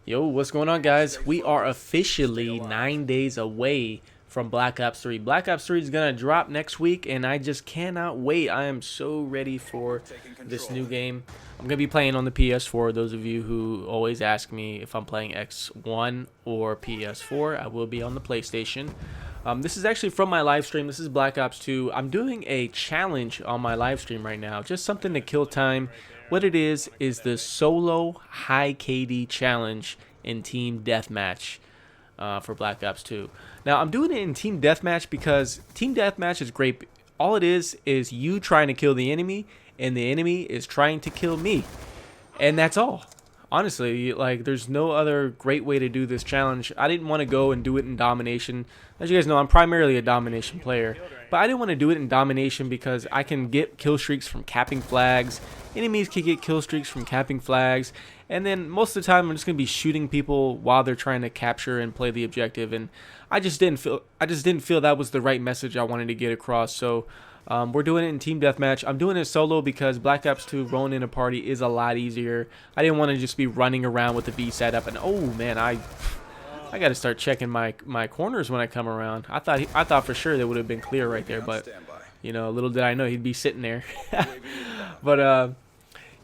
Yo, what's going on, guys? We are officially 9 days away from Black Ops 3. Black Ops 3 is going to drop next week, and I just cannot wait. I am so ready for this new game. I'm going to be playing on the PS4. Those of you who always ask me if I'm playing X1 or PS4, I will be on the PlayStation. This is actually from my live stream. This is Black Ops 2. I'm doing a challenge on my live stream right now, just something to kill time. What it is the solo high KD challenge in team deathmatch for Black Ops 2. Now, I'm doing it in team deathmatch because team deathmatch is great. All it is you trying to kill the enemy, and the enemy is trying to kill me. And that's all. Honestly, like, there's no other great way to do this challenge. I didn't want to go and do it in domination. As you guys know, I'm primarily a domination player, but I didn't want to do it in domination because I can get kill streaks from capping flags. Enemies can get kill streaks from capping flags, and then most of the time I'm just gonna be shooting people while they're trying to capture and play the objective. And I just didn't feel that was the right message I wanted to get across. So we're doing it in team deathmatch. I'm doing it solo because Black Ops 2 rolling in a party is a lot easier. I didn't want to just be running around with the V setup. And oh man, I got to start checking my corners when I come around. I thought for sure that would have been clear right there, but you know, little did I know he'd be sitting there. But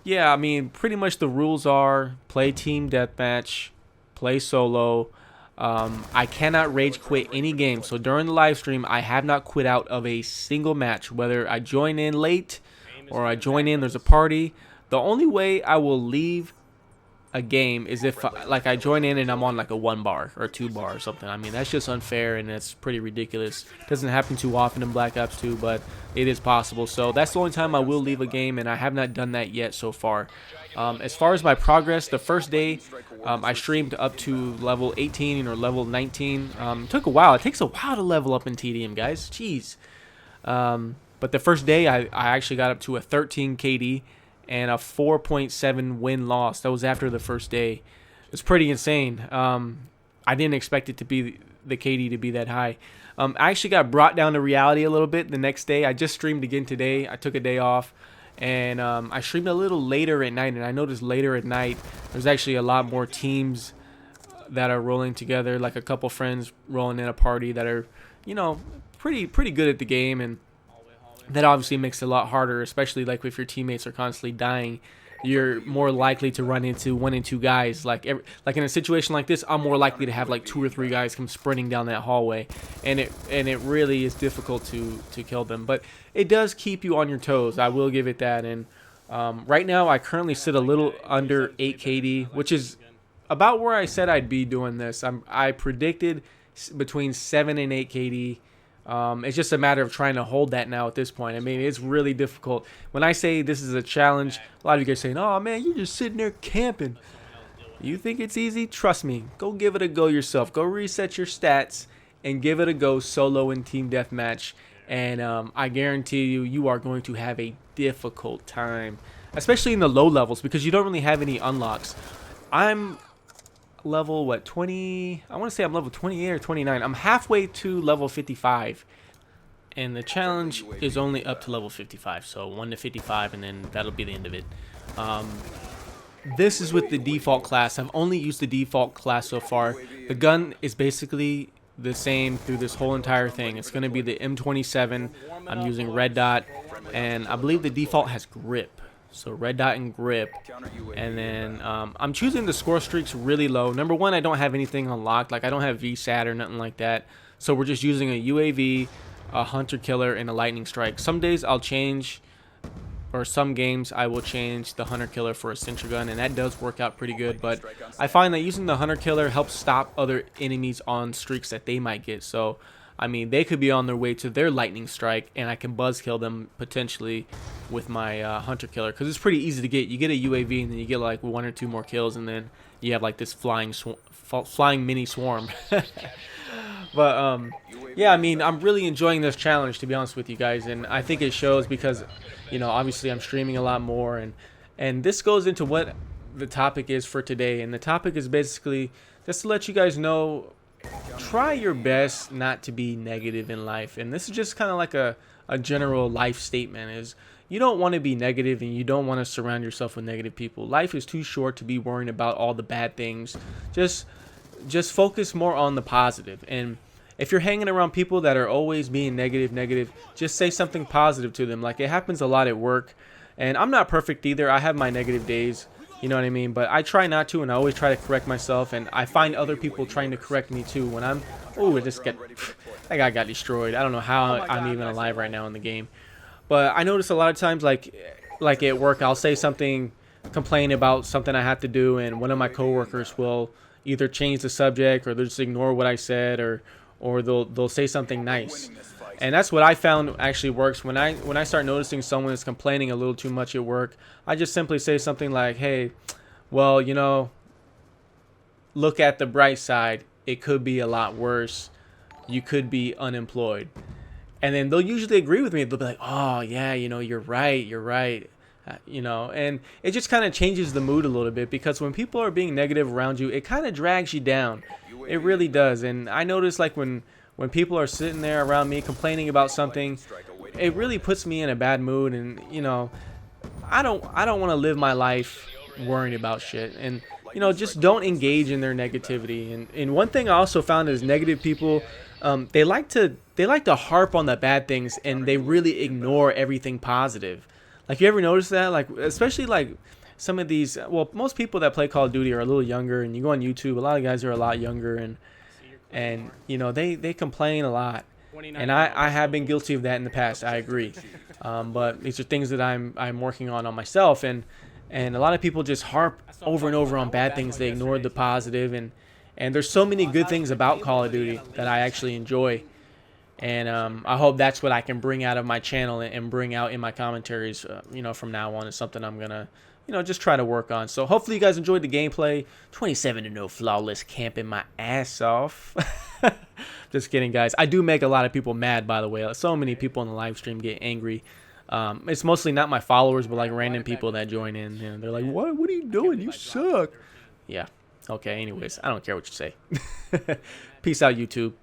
yeah, I mean, pretty much the rules are play team deathmatch, play solo. I cannot rage quit any game. So during the live stream, I have not quit out of a single match, whether I join in late or I join in, there's a party. The only way I will leave a game is if like I join in and I'm on like a 1 bar or 2 bar or something. I mean, that's just unfair and it's pretty ridiculous. It doesn't happen too often in Black Ops 2, but it is possible. So that's the only time I will leave a game, and I have not done that yet so far. As far as my progress, the first day I streamed up to level 18 or level 19. It took a while. It takes a while to level up in TDM, guys. Jeez. But the first day I actually got up to a 13 KD and a 4.7 win-loss. That was after the first day. It's pretty insane. I didn't expect it to be the KD to be that high. I actually got brought down to reality a little bit the next day. I just streamed again today. I took a day off, and I streamed a little later at night, and I noticed later at night there's actually a lot more teams that are rolling together, like a couple friends rolling in a party that are, you know, pretty good at the game. And that obviously makes it a lot harder, especially like if your teammates are constantly dying. You're more likely to run into 1 and 2 guys. Like in a situation like this, I'm more likely to have like 2 or 3 guys come sprinting down that hallway, and it really is difficult to kill them. But it does keep you on your toes. I will give it that. And right now, I currently sit a little under 8 KD, which is about where I said I'd be doing this. I predicted between 7 and 8 KD. It's just a matter of trying to hold that now at this point. I mean, it's really difficult. When I say this is a challenge, a lot of you guys saying, oh man, you're just sitting there camping. You think it's easy? Trust me. Go give it a go yourself. Go reset your stats and give it a go solo in team deathmatch. And I guarantee you are going to have a difficult time, especially in the low levels, because you don't really have any unlocks. I'm level 20. I want to say I'm level 28 or 29. I'm halfway to level 55, and the challenge is only up to level 55, so 1 to 55, and then that'll be the end of it. This is with the default class. I've only used the default class so far. The gun is basically the same through this whole entire thing. It's going to be the M27. I'm using red dot, and I believe the default has grip. So red dot and grip. And then I'm choosing the score streaks really low. Number one, I don't have anything unlocked. Like, I don't have VSAT or nothing like that. So we're just using a UAV, a hunter killer, and a lightning strike. Some days I'll change, or some games I will change the hunter killer for a sentry gun, and that does work out pretty good. But I find that using the hunter killer helps stop other enemies on streaks that they might get. So I mean, they could be on their way to their lightning strike, and I can buzz kill them potentially with my hunter killer, because it's pretty easy to get. You get a UAV, and then you get like 1 or 2 more kills, and then you have like this flying mini swarm. But yeah, I mean, I'm really enjoying this challenge, to be honest with you guys, and I think it shows because, you know, obviously I'm streaming a lot more, and this goes into what the topic is for today. And the topic is basically just to let you guys know, try your best not to be negative in life. And this is just kind of like a general life statement is, you don't want to be negative, and you don't want to surround yourself with negative people. Life is too short to be worrying about all the bad things. Just focus more on the positive. And if you're hanging around people that are always being negative, just say something positive to them. Like, it happens a lot at work, and I'm not perfect either. I have my negative days, you know what I mean? But I try not to, and I always try to correct myself, and I find other people trying to correct me too. When I'm, oh, it just get, that guy got destroyed. I don't know how I'm even alive right now in the game. But I notice a lot of times, like at work, I'll say something, complain about something I have to do, and one of my coworkers will either change the subject, or they'll just ignore what I said, or they'll say something nice. And that's what I found actually works. When I start noticing someone is complaining a little too much at work, I just simply say something like, hey, well, you know, look at the bright side. It could be a lot worse. You could be unemployed. And then they'll usually agree with me. They'll be like, oh, yeah, you know, you're right. You know, and it just kind of changes the mood a little bit, because when people are being negative around you, it kind of drags you down. It really does. And I notice, like, when people are sitting there around me complaining about something, it really puts me in a bad mood. And, you know, I don't want to live my life worrying about shit. And, you know, just don't engage in their negativity. And one thing I also found is negative people, they like to harp on the bad things, and they really ignore everything positive. Like, you ever notice that? Like, especially like some of these, well, most people that play Call of Duty are a little younger, and you go on YouTube, a lot of guys are a lot younger, and you know, they complain a lot. And I have been guilty of that in the past. I agree. But these are things that I'm working on myself, and a lot of people just harp over and over on bad things. They ignore the positive, and there's so many good things about Call of Duty that I actually enjoy. And I hope that's what I can bring out of my channel and bring out in my commentaries, you know, from now on. It's something I'm going to, you know, just try to work on. So hopefully you guys enjoyed the gameplay. 27-0 flawless, camping my ass off. Just kidding, guys. I do make a lot of people mad, by the way. So many people on the live stream get angry. It's mostly not my followers, but like random people that join in. You know, they're like, what are you doing? You suck. Yeah. Okay, anyways, I don't care what you say. Peace out, YouTube.